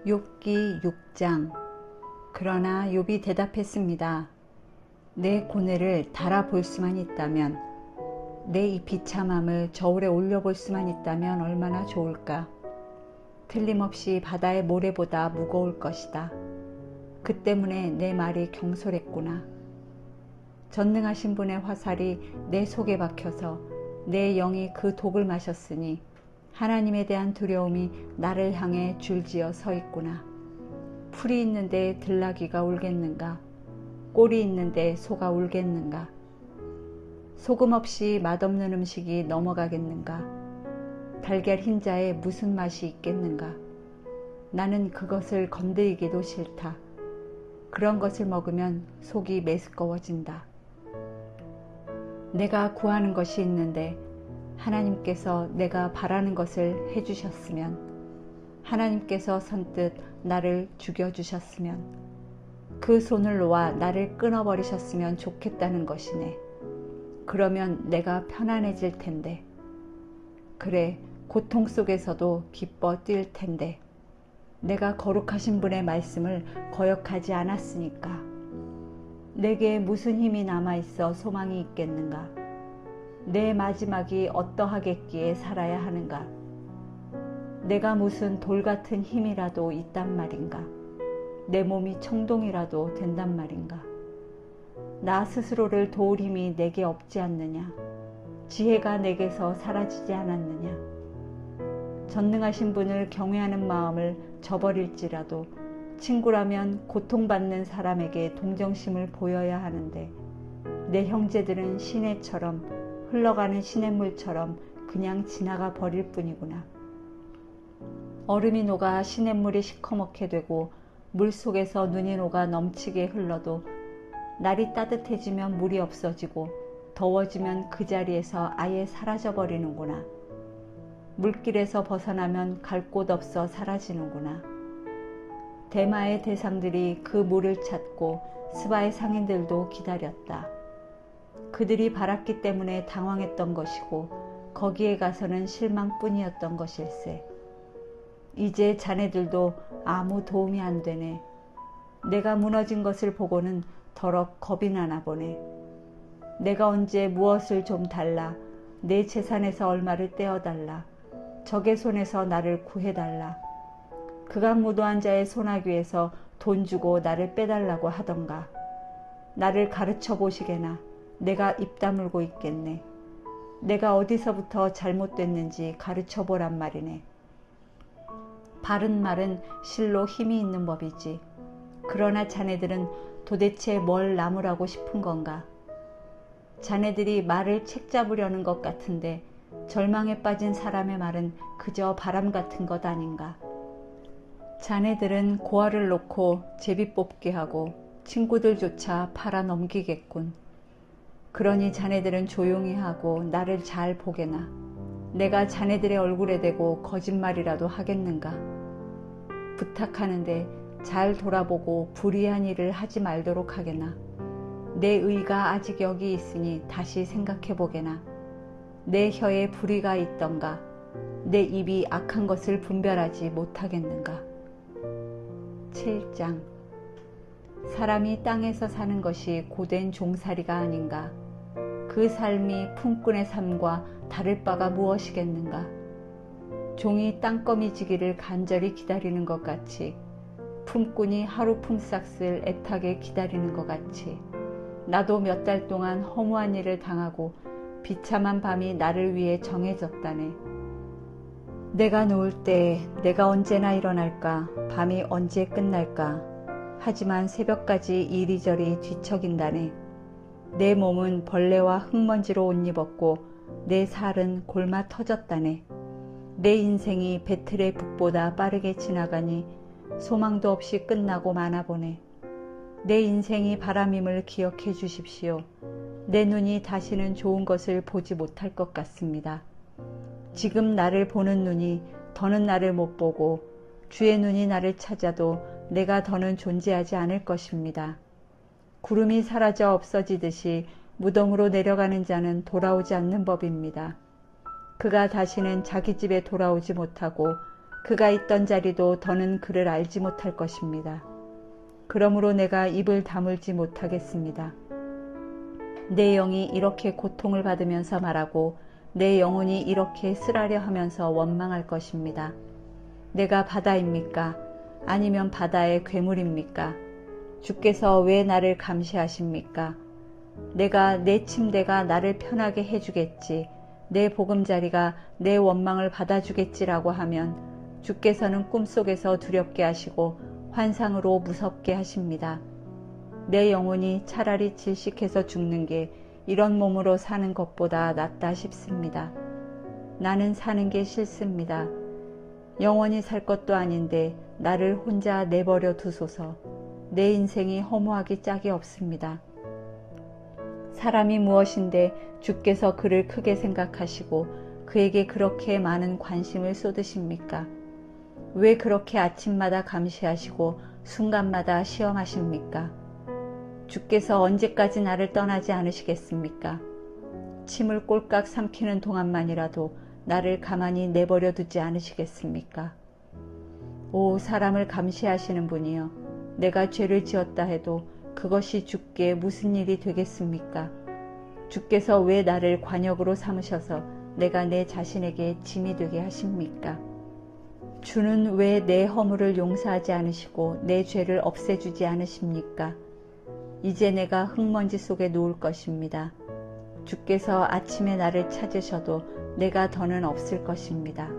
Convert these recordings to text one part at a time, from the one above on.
욥기 6장. 그러나 욥이 대답했습니다. 내 고뇌를 달아볼 수만 있다면, 내 이 비참함을 저울에 올려볼 수만 있다면 얼마나 좋을까. 틀림없이 바다의 모래보다 무거울 것이다. 그 때문에 내 말이 경솔했구나. 전능하신 분의 화살이 내 속에 박혀서 내 영이 그 독을 마셨으니 하나님에 대한 두려움이 나를 향해 줄지어 서 있구나. 풀이 있는데 들나귀가 울겠는가? 꼴이 있는데 소가 울겠는가? 소금 없이 맛없는 음식이 넘어가겠는가? 달걀 흰자에 무슨 맛이 있겠는가? 나는 그것을 건드리기도 싫다. 그런 것을 먹으면 속이 메스꺼워진다. 내가 구하는 것이 있는데 하나님께서 내가 바라는 것을 해주셨으면, 하나님께서 선뜻 나를 죽여주셨으면, 그 손을 놓아 나를 끊어버리셨으면 좋겠다는 것이네. 그러면 내가 편안해질 텐데, 그래 고통 속에서도 기뻐 뛸 텐데, 내가 거룩하신 분의 말씀을 거역하지 않았으니까. 내게 무슨 힘이 남아있어 소망이 있겠는가? 내 마지막이 어떠하겠기에 살아야 하는가? 내가 무슨 돌 같은 힘이라도 있단 말인가? 내 몸이 청동이라도 된단 말인가? 나 스스로를 도울 힘이 내게 없지 않느냐? 지혜가 내게서 사라지지 않았느냐? 전능하신 분을 경외하는 마음을 저버릴지라도 친구라면 고통받는 사람에게 동정심을 보여야 하는데, 내 형제들은 시내처럼, 흘러가는 시냇물처럼 그냥 지나가 버릴 뿐이구나. 얼음이 녹아 시냇물이 시커멓게 되고 물 속에서 눈이 녹아 넘치게 흘러도 날이 따뜻해지면 물이 없어지고 더워지면 그 자리에서 아예 사라져 버리는구나. 물길에서 벗어나면 갈 곳 없어 사라지는구나. 대마의 대상들이 그 물을 찾고 스바의 상인들도 기다렸다. 그들이 바랐기 때문에 당황했던 것이고 거기에 가서는 실망뿐이었던 것일세. 이제 자네들도 아무 도움이 안 되네. 내가 무너진 것을 보고는 더럽 겁이 나나 보네. 내가 언제 무엇을 좀 달라, 내 재산에서 얼마를 떼어달라, 적의 손에서 나를 구해달라, 그가 무도한 자의 소나귀에서 돈 주고 나를 빼달라고 하던가. 나를 가르쳐 보시게나. 내가 입 다물고 있겠네. 내가 어디서부터 잘못됐는지 가르쳐 보란 말이네. 바른 말은 실로 힘이 있는 법이지. 그러나 자네들은 도대체 뭘 나무라고 싶은 건가? 자네들이 말을 책 잡으려는 것 같은데 절망에 빠진 사람의 말은 그저 바람 같은 것 아닌가? 자네들은 고아를 놓고 제비 뽑게 하고 친구들조차 팔아 넘기겠군. 그러니 자네들은 조용히 하고 나를 잘 보게나. 내가 자네들의 얼굴에 대고 거짓말이라도 하겠는가? 부탁하는데 잘 돌아보고 불의한 일을 하지 말도록 하게나. 내 의가 아직 여기 있으니 다시 생각해 보게나. 내 혀에 불의가 있던가? 내 입이 악한 것을 분별하지 못하겠는가? 7장. 사람이 땅에서 사는 것이 고된 종살이가 아닌가? 그 삶이 품꾼의 삶과 다를 바가 무엇이겠는가? 종이 땅거미지기를 간절히 기다리는 것 같이, 품꾼이 하루 품삯을 애타게 기다리는 것 같이, 나도 몇 달 동안 허무한 일을 당하고 비참한 밤이 나를 위해 정해졌다네. 내가 누울 때 내가 언제나 일어날까? 밤이 언제 끝날까? 하지만 새벽까지 이리저리 뒤척인다네. 내 몸은 벌레와 흙먼지로 옷 입었고 내 살은 골마 터졌다네. 내 인생이 배틀의 북보다 빠르게 지나가니 소망도 없이 끝나고 마나 보네. 내 인생이 바람임을 기억해 주십시오. 내 눈이 다시는 좋은 것을 보지 못할 것 같습니다. 지금 나를 보는 눈이 더는 나를 못 보고 주의 눈이 나를 찾아도 내가 더는 존재하지 않을 것입니다. 구름이 사라져 없어지듯이 무덤으로 내려가는 자는 돌아오지 않는 법입니다. 그가 다시는 자기 집에 돌아오지 못하고 그가 있던 자리도 더는 그를 알지 못할 것입니다. 그러므로 내가 입을 다물지 못하겠습니다. 내 영이 이렇게 고통을 받으면서 말하고 내 영혼이 이렇게 쓰라려 하면서 원망할 것입니다. 내가 바다입니까? 아니면 바다의 괴물입니까? 주께서 왜 나를 감시하십니까? 내가 내 침대가 나를 편하게 해주겠지, 내 보금자리가 내 원망을 받아주겠지라고 하면 주께서는 꿈속에서 두렵게 하시고 환상으로 무섭게 하십니다. 내 영혼이 차라리 질식해서 죽는 게 이런 몸으로 사는 것보다 낫다 싶습니다. 나는 사는 게 싫습니다. 영원히 살 것도 아닌데 나를 혼자 내버려 두소서. 내 인생이 허무하기 짝이 없습니다. 사람이 무엇인데 주께서 그를 크게 생각하시고 그에게 그렇게 많은 관심을 쏟으십니까? 왜 그렇게 아침마다 감시하시고 순간마다 시험하십니까? 주께서 언제까지 나를 떠나지 않으시겠습니까? 침을 꼴깍 삼키는 동안만이라도 나를 가만히 내버려 두지 않으시겠습니까? 오, 사람을 감시하시는 분이여, 내가 죄를 지었다 해도 그것이 주께 무슨 일이 되겠습니까? 주께서 왜 나를 관역으로 삼으셔서 내가 내 자신에게 짐이 되게 하십니까? 주는 왜 내 허물을 용서하지 않으시고 내 죄를 없애주지 않으십니까? 이제 내가 흙먼지 속에 누울 것입니다. 주께서 아침에 나를 찾으셔도 내가 더는 없을 것입니다.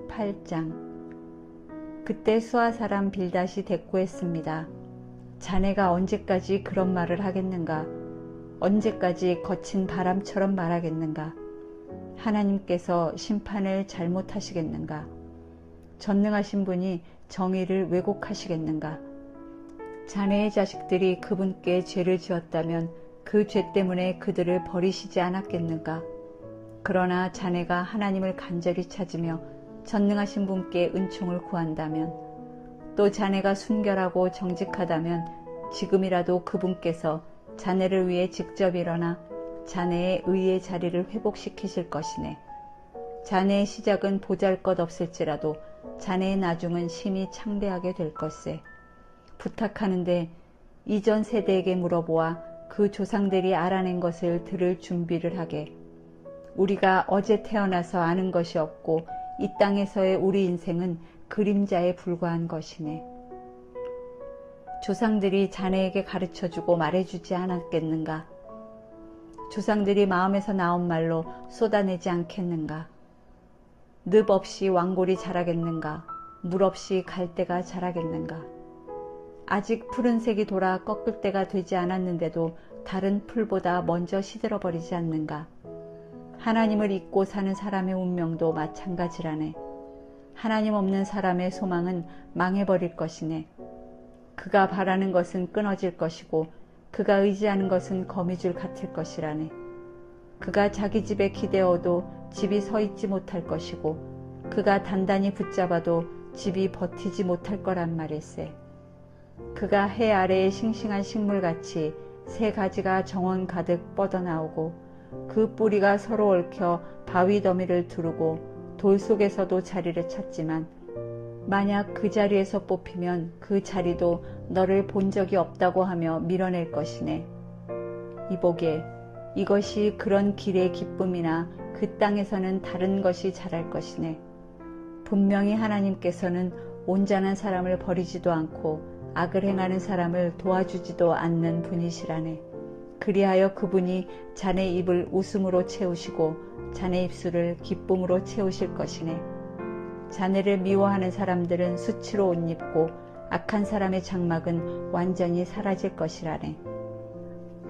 8장. 그때 수아 사람 빌닷이 대꾸했습니다. 자네가 언제까지 그런 말을 하겠는가? 언제까지 거친 바람처럼 말하겠는가? 하나님께서 심판을 잘못하시겠는가? 전능하신 분이 정의를 왜곡하시겠는가? 자네의 자식들이 그분께 죄를 지었다면 그 죄 때문에 그들을 버리시지 않았겠는가? 그러나 자네가 하나님을 간절히 찾으며 전능하신 분께 은총을 구한다면, 또 자네가 순결하고 정직하다면 지금이라도 그분께서 자네를 위해 직접 일어나 자네의 의의 자리를 회복시키실 것이네. 자네의 시작은 보잘것없을지라도 자네의 나중은 심히 창대하게 될 것세. 부탁하는데 이전 세대에게 물어보아 그 조상들이 알아낸 것을 들을 준비를 하게. 우리가 어제 태어나서 아는 것이 없고 이 땅에서의 우리 인생은 그림자에 불과한 것이네. 조상들이 자네에게 가르쳐주고 말해주지 않았겠는가? 조상들이 마음에서 나온 말로 쏟아내지 않겠는가? 늪 없이 왕골이 자라겠는가? 물 없이 갈대가 자라겠는가? 아직 푸른색이 돌아 꺾을 때가 되지 않았는데도 다른 풀보다 먼저 시들어버리지 않는가? 하나님을 잊고 사는 사람의 운명도 마찬가지라네. 하나님 없는 사람의 소망은 망해버릴 것이네. 그가 바라는 것은 끊어질 것이고 그가 의지하는 것은 거미줄 같을 것이라네. 그가 자기 집에 기대어도 집이 서 있지 못할 것이고 그가 단단히 붙잡아도 집이 버티지 못할 거란 말일세. 그가 해 아래의 싱싱한 식물같이 새 가지가 정원 가득 뻗어나오고 그 뿌리가 서로 얽혀 바위 더미를 두르고 돌 속에서도 자리를 찾지만 만약 그 자리에서 뽑히면 그 자리도 너를 본 적이 없다고 하며 밀어낼 것이네. 이보게, 이것이 그런 길의 기쁨이나 그 땅에서는 다른 것이 자랄 것이네. 분명히 하나님께서는 온전한 사람을 버리지도 않고 악을 행하는 사람을 도와주지도 않는 분이시라네. 그리하여 그분이 자네 입을 웃음으로 채우시고 자네 입술을 기쁨으로 채우실 것이네. 자네를 미워하는 사람들은 수치로 옷 입고 악한 사람의 장막은 완전히 사라질 것이라네.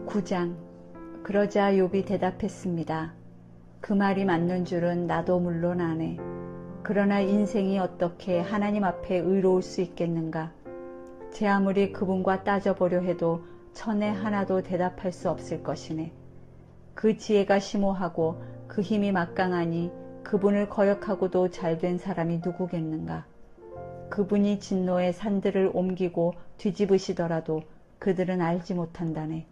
9장. 그러자 욥이 대답했습니다. 그 말이 맞는 줄은 나도 물론 아네. 그러나 인생이 어떻게 하나님 앞에 의로울 수 있겠는가? 제 아무리 그분과 따져보려 해도 천에 하나도 대답할 수 없을 것이네. 그 지혜가 심오하고 그 힘이 막강하니 그분을 거역하고도 잘된 사람이 누구겠는가? 그분이 진노의 산들을 옮기고 뒤집으시더라도 그들은 알지 못한다네.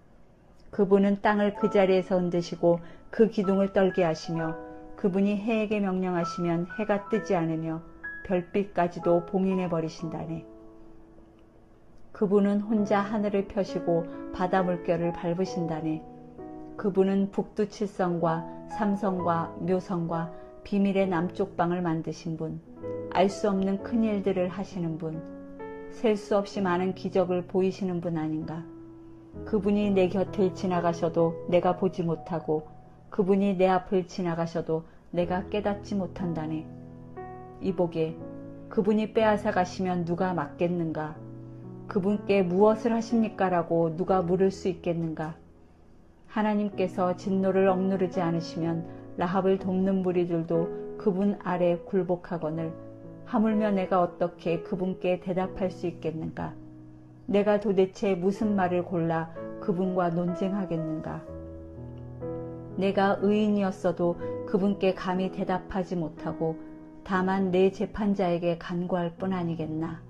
그분은 땅을 그 자리에서 흔드시고 그 기둥을 떨게 하시며 그분이 해에게 명령하시면 해가 뜨지 않으며 별빛까지도 봉인해 버리신다네. 그분은 혼자 하늘을 펴시고 바다 물결을 밟으신다네. 그분은 북두칠성과 삼성과 묘성과 비밀의 남쪽 방을 만드신 분, 알 수 없는 큰일들을 하시는 분, 셀 수 없이 많은 기적을 보이시는 분 아닌가. 그분이 내 곁을 지나가셔도 내가 보지 못하고 그분이 내 앞을 지나가셔도 내가 깨닫지 못한다네. 이보게, 그분이 빼앗아 가시면 누가 막겠는가? 그분께 무엇을 하십니까? 라고 누가 물을 수 있겠는가? 하나님께서 진노를 억누르지 않으시면 라합을 돕는 무리들도 그분 아래 굴복하거늘 하물며 내가 어떻게 그분께 대답할 수 있겠는가? 내가 도대체 무슨 말을 골라 그분과 논쟁하겠는가? 내가 의인이었어도 그분께 감히 대답하지 못하고 다만 내 재판자에게 간구할 뿐 아니겠나?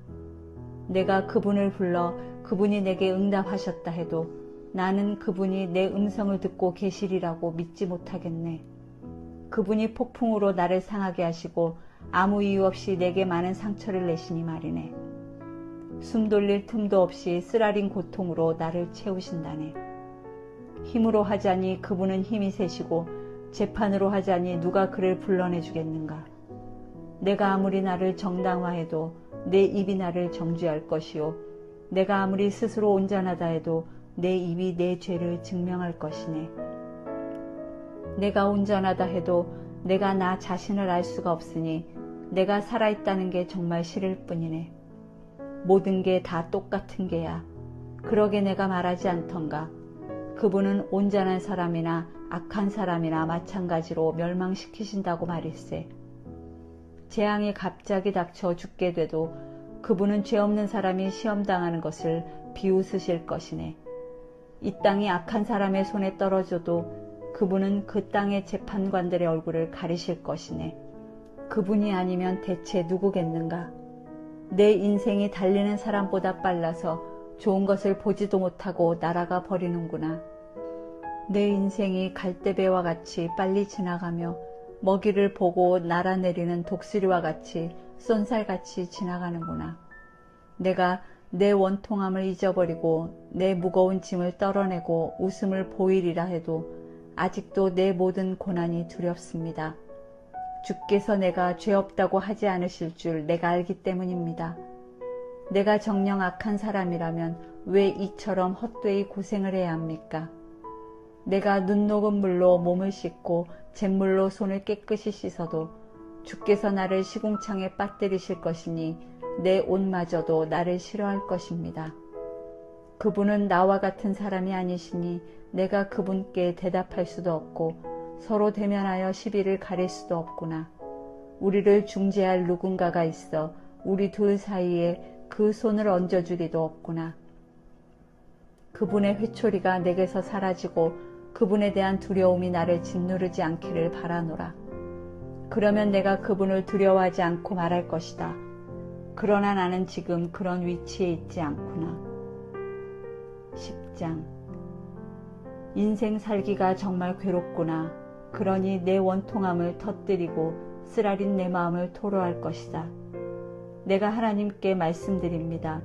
내가 그분을 불러 그분이 내게 응답하셨다 해도 나는 그분이 내 음성을 듣고 계시리라고 믿지 못하겠네. 그분이 폭풍으로 나를 상하게 하시고 아무 이유 없이 내게 많은 상처를 내시니 말이네. 숨 돌릴 틈도 없이 쓰라린 고통으로 나를 채우신다네. 힘으로 하자니 그분은 힘이 세시고 재판으로 하자니 누가 그를 불러내 주겠는가. 내가 아무리 나를 정당화해도 내 입이 나를 정죄할 것이요 내가 아무리 스스로 온전하다 해도 내 입이 내 죄를 증명할 것이네. 내가 온전하다 해도 내가 나 자신을 알 수가 없으니 내가 살아있다는 게 정말 싫을 뿐이네. 모든 게 다 똑같은 게야. 그러게 내가 말하지 않던가. 그분은 온전한 사람이나 악한 사람이나 마찬가지로 멸망시키신다고 말일세. 재앙이 갑자기 닥쳐 죽게 돼도 그분은 죄 없는 사람이 시험당하는 것을 비웃으실 것이네. 이 땅이 악한 사람의 손에 떨어져도 그분은 그 땅의 재판관들의 얼굴을 가리실 것이네. 그분이 아니면 대체 누구겠는가? 내 인생이 달리는 사람보다 빨라서 좋은 것을 보지도 못하고 날아가 버리는구나. 내 인생이 갈대배와 같이 빨리 지나가며 먹이를 보고 날아내리는 독수리와 같이 쏜살같이 지나가는구나. 내가 내 원통함을 잊어버리고 내 무거운 짐을 떨어내고 웃음을 보이리라 해도 아직도 내 모든 고난이 두렵습니다. 주께서 내가 죄 없다고 하지 않으실 줄 내가 알기 때문입니다. 내가 정녕 악한 사람이라면 왜 이처럼 헛되이 고생을 해야 합니까? 내가 눈 녹은 물로 몸을 씻고 잿물로 손을 깨끗이 씻어도 주께서 나를 시궁창에 빠뜨리실 것이니 내 옷마저도 나를 싫어할 것입니다. 그분은 나와 같은 사람이 아니시니 내가 그분께 대답할 수도 없고 서로 대면하여 시비를 가릴 수도 없구나. 우리를 중재할 누군가가 있어 우리 둘 사이에 그 손을 얹어줄 리도 없구나. 그분의 회초리가 내게서 사라지고 그분에 대한 두려움이 나를 짓누르지 않기를 바라노라. 그러면 내가 그분을 두려워하지 않고 말할 것이다. 그러나 나는 지금 그런 위치에 있지 않구나. 10장. 인생 살기가 정말 괴롭구나. 그러니 내 원통함을 터뜨리고 쓰라린 내 마음을 토로할 것이다. 내가 하나님께 말씀드립니다.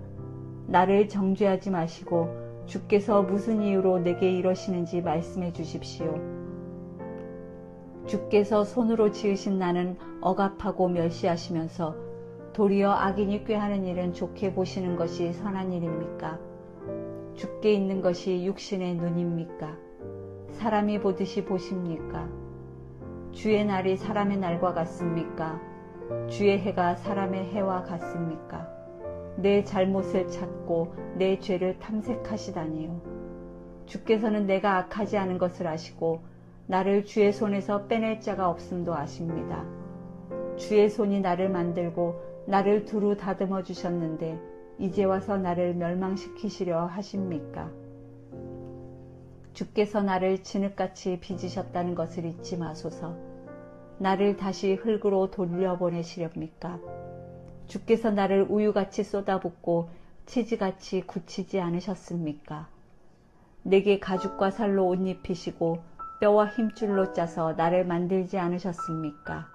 나를 정죄하지 마시고 주께서 무슨 이유로 내게 이러시는지 말씀해 주십시오. 주께서 손으로 지으신 나는 억압하고 멸시하시면서 도리어 악인이 꾀하는 일은 좋게 보시는 것이 선한 일입니까? 주께 있는 것이 육신의 눈입니까? 사람이 보듯이 보십니까? 주의 날이 사람의 날과 같습니까? 주의 해가 사람의 해와 같습니까? 내 잘못을 찾고 내 죄를 탐색하시다니요. 주께서는 내가 악하지 않은 것을 아시고 나를 주의 손에서 빼낼 자가 없음도 아십니다. 주의 손이 나를 만들고 나를 두루 다듬어 주셨는데 이제 와서 나를 멸망시키시려 하십니까? 주께서 나를 진흙같이 빚으셨다는 것을 잊지 마소서. 나를 다시 흙으로 돌려보내시렵니까? 주께서 나를 우유같이 쏟아붓고 치즈같이 굳히지 않으셨습니까? 내게 가죽과 살로 옷 입히시고 뼈와 힘줄로 짜서 나를 만들지 않으셨습니까?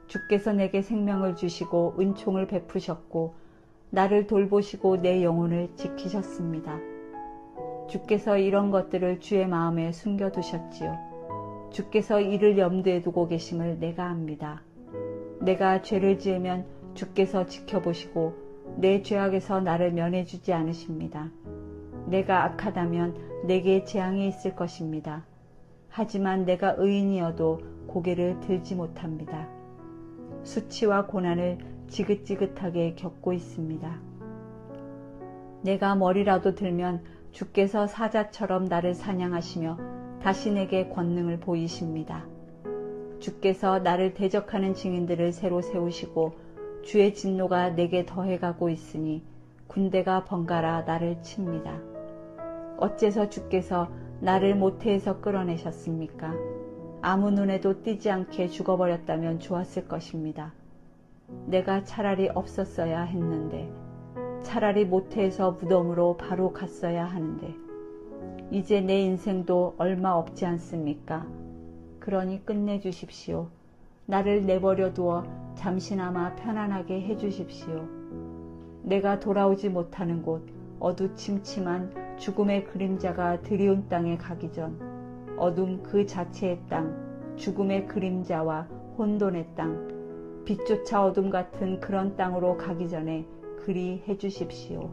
주께서 내게 생명을 주시고 은총을 베푸셨고 나를 돌보시고 내 영혼을 지키셨습니다. 주께서 이런 것들을 주의 마음에 숨겨두셨지요. 주께서 이를 염두에 두고 계심을 내가 압니다. 내가 죄를 지으면 주께서 지켜보시고 내 죄악에서 나를 면해주지 않으십니다. 내가 악하다면 내게 재앙이 있을 것입니다. 하지만 내가 의인이어도 고개를 들지 못합니다. 수치와 고난을 지긋지긋하게 겪고 있습니다. 내가 머리라도 들면 주께서 사자처럼 나를 사냥하시며 다시 내게 권능을 보이십니다. 주께서 나를 대적하는 증인들을 새로 세우시고 주의 진노가 내게 더해가고 있으니 군대가 번갈아 나를 칩니다. 어째서 주께서 나를 모태에서 끌어내셨습니까? 아무 눈에도 띄지 않게 죽어버렸다면 좋았을 것입니다. 내가 차라리 없었어야 했는데, 차라리 모태에서 무덤으로 바로 갔어야 하는데, 이제 내 인생도 얼마 없지 않습니까? 그러니 끝내주십시오. 나를 내버려 두어 잠시나마 편안하게 해주십시오. 내가 돌아오지 못하는 곳, 어두침침한 죽음의 그림자가 드리운 땅에 가기 전 어둠 그 자체의 땅, 죽음의 그림자와 혼돈의 땅, 빛조차 어둠 같은 그런 땅으로 가기 전에 그리 해주십시오.